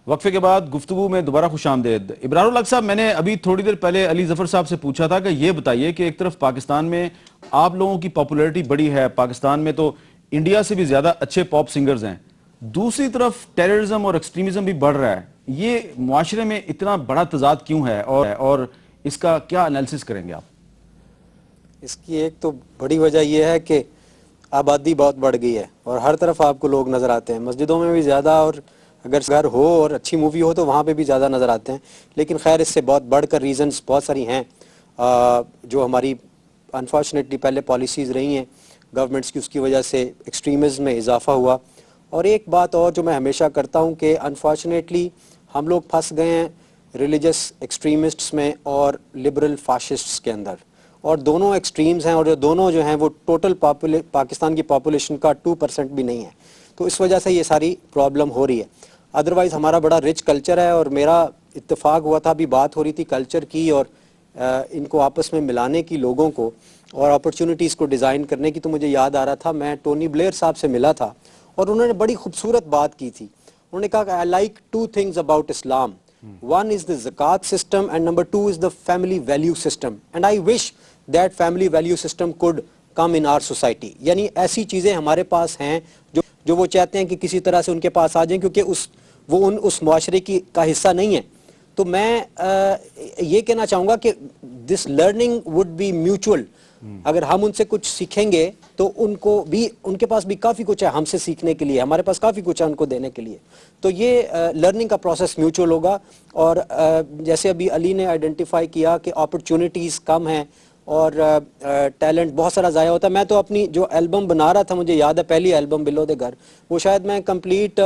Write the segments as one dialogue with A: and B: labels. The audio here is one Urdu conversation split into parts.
A: وقفے کے بعد گفتگو میں دوبارہ خوش آمدید۔ ابرار الحق صاحب، میں نے ابھی تھوڑی دیر پہلے علی ظفر صاحب سے پوچھا تھا کہ یہ بتائیے کہ ایک طرف پاکستان میں آپ لوگوں کی پاپولیرٹی بڑی ہے، پاکستان میں تو انڈیا سے بھی زیادہ اچھے پاپ سنگرز ہیں، دوسری طرف ٹیررزم اور ایکسٹریمزم بھی بڑھ رہا ہے، یہ معاشرے میں اتنا بڑا تضاد کیوں ہے اور اس کا کیا انالیسس کریں گے آپ؟
B: اس کی ایک تو بڑی وجہ یہ ہے کہ آبادی بہت بڑھ گئی ہے اور ہر طرف آپ کو لوگ نظر آتے ہیں، مسجدوں میں بھی زیادہ، اور اگر گھر ہو اور اچھی مووی ہو تو وہاں پہ بھی زیادہ نظر آتے ہیں۔ لیکن خیر اس سے بہت بڑھ کر ریزنز بہت ساری ہیں جو ہماری انفارچونیٹلی پہلے پالیسیز رہی ہیں گورنمنٹس کی، اس کی وجہ سے ایکسٹریمزم میں اضافہ ہوا۔ اور ایک بات اور جو میں ہمیشہ کرتا ہوں کہ انفارچونیٹلی ہم لوگ پھنس گئے ہیں ریلیجس ایکسٹریمسٹس میں اور لبرل فاشسٹس کے اندر، اور دونوں ایکسٹریمز ہیں، اور جو دونوں جو ہیں وہ ٹوٹل پاکستان کی پاپولیشن کا 2% بھی نہیں ہے، تو اس وجہ سے یہ ساری پرابلم ہو رہی ہے۔ ادروائز ہمارا بڑا رچ کلچر ہے، اور میرا اتفاق ہوا تھا، ابھی بات ہو رہی تھی کلچر کی اور ان کو آپس میں ملانے کی، لوگوں کو اور اپرچونٹیز کو ڈیزائن کرنے کی، تو مجھے یاد آ رہا تھا میں ٹونی بلیئر صاحب سے ملا تھا اور انہوں نے بڑی خوبصورت بات کی تھی۔ انہوں نے کہا کہ I like two things about Islam. One is the zakat system and number two is the family value system. And I wish that family value system could come in our society. یعنی ایسی چیزیں ہمارے پاس ہیں جو وہ چاہتے ہیں کہ کسی طرح سے ان کے پاس آ جائیں، کیونکہ وہ اس معاشرے کا حصہ نہیں ہے۔ تو میں یہ کہنا چاہوں گا کہ this learning would be mutual. اگر ہم ان سے کچھ سیکھیں گے تو ان کے پاس بھی کافی کچھ ہے ہم سے سیکھنے کے لیے، ہمارے پاس کافی کچھ ہے ان کو دینے کے لیے، تو یہ لرننگ کا پروسیس میوچول ہوگا۔ اور جیسے ابھی علی نے آئیڈینٹیفائی کیا کہ اپرچونٹیز کم ہیں اور ٹیلنٹ بہت سارا ضائع ہوتا ہے۔ میں تو اپنی جو البم بنا رہا تھا، مجھے یاد ہے پہلی البم بلو دے گھر، وہ شاید میں کمپلیٹ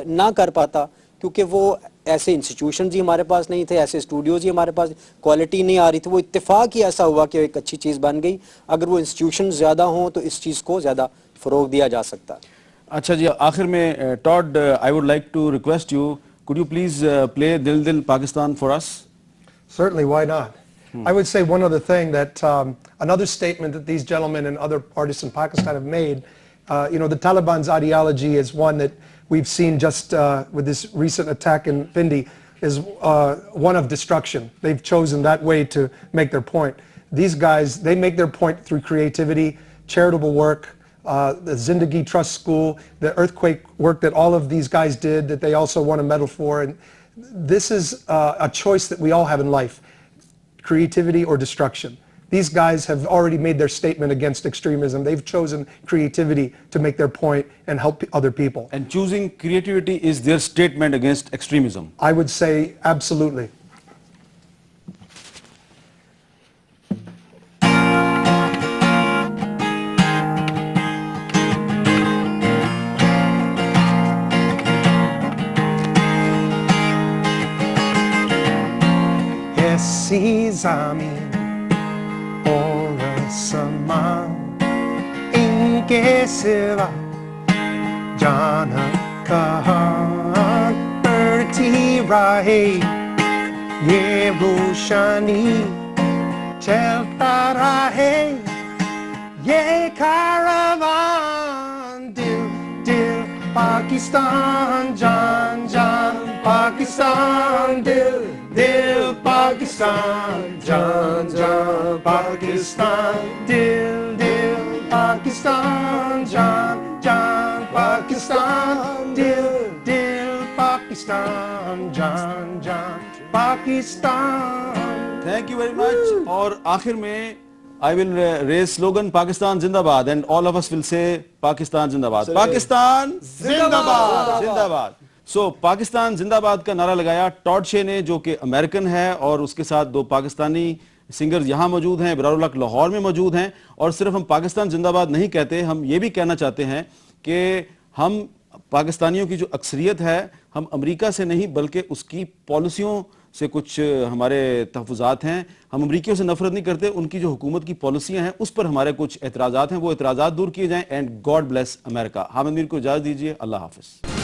B: نہ کر پاتا کیونکہ وہ ایسے انسٹیٹیوشنز ہی ہمارے پاس نہیں تھے، ایسے اسٹوڈیوز ہی ہمارے پاس، کوالٹی نہیں آ رہی تھی۔ وہ اتفاق ہی ایسا ہوا کہ ایک اچھی چیز بن گئی۔ اگر وہ انسٹیٹیوشنز زیادہ ہوں تو اس چیز کو زیادہ فروغ دیا جا سکتا ہے۔
A: اچھا جی، آخر میں Tod, I would like to request you, could you please play Dil Dil Pakistan for us?
C: Certainly, why not? I would say one other thing, that another statement that these gentlemen and other artists in Pakistan have made, the Taliban's ideology is one that we've seen just with this recent attack in Pindi, is one of destruction. They've chosen that way to make their point. These guys, they make their point through creativity, charitable work, the Zindagi Trust School, the earthquake work that all of these guys did that they also won a medal for. And this is a choice that we all have in life, creativity or destruction. These guys have already made their statement against extremism. They've chosen creativity to make their point and help other people.
A: And choosing creativity is their statement against extremism.
C: I would say absolutely. ایسی زمین اور آسمان ان کے سوا جان کہاں بڑھتی رہے یہ روشنی چلتا رہے یہ کاروان دل دل پاکستان جان جان پاکستان دل دل پاکستان جان جان پاکستان دل دل پاکستان جان جان پاکستان دل دل پاکستان جان جان Pakistan.
A: Thank you very much. اور آخر میں I will raise slogan Pakistan Zindabad bad and all of us will say Pakistan Zindabad bad. Pakistan Zindabad Zindabad. So Pakistan زندہ باد کا نعرہ لگایا ٹاڈ شے نے، جو کہ امریکن ہے، اور اس کے ساتھ دو پاکستانی سنگرز یہاں موجود ہیں، ابرار الحق لاہور میں موجود ہیں۔ اور صرف ہم پاکستان زندہ باد نہیں کہتے، ہم یہ بھی کہنا چاہتے ہیں کہ ہم پاکستانیوں کی جو اکثریت ہے، ہم امریکہ سے نہیں بلکہ اس کی پالیسیوں سے کچھ ہمارے تحفظات ہیں۔ ہم امریکیوں سے نفرت نہیں کرتے، ان کی جو حکومت کی پالیسیاں ہیں اس پر ہمارے کچھ اعتراضات ہیں، وہ اعتراضات دور کیے جائیں۔ اینڈ گاڈ بلیس امریکہ۔ حامد میر کو اجازت دیجیے، اللہ حافظ۔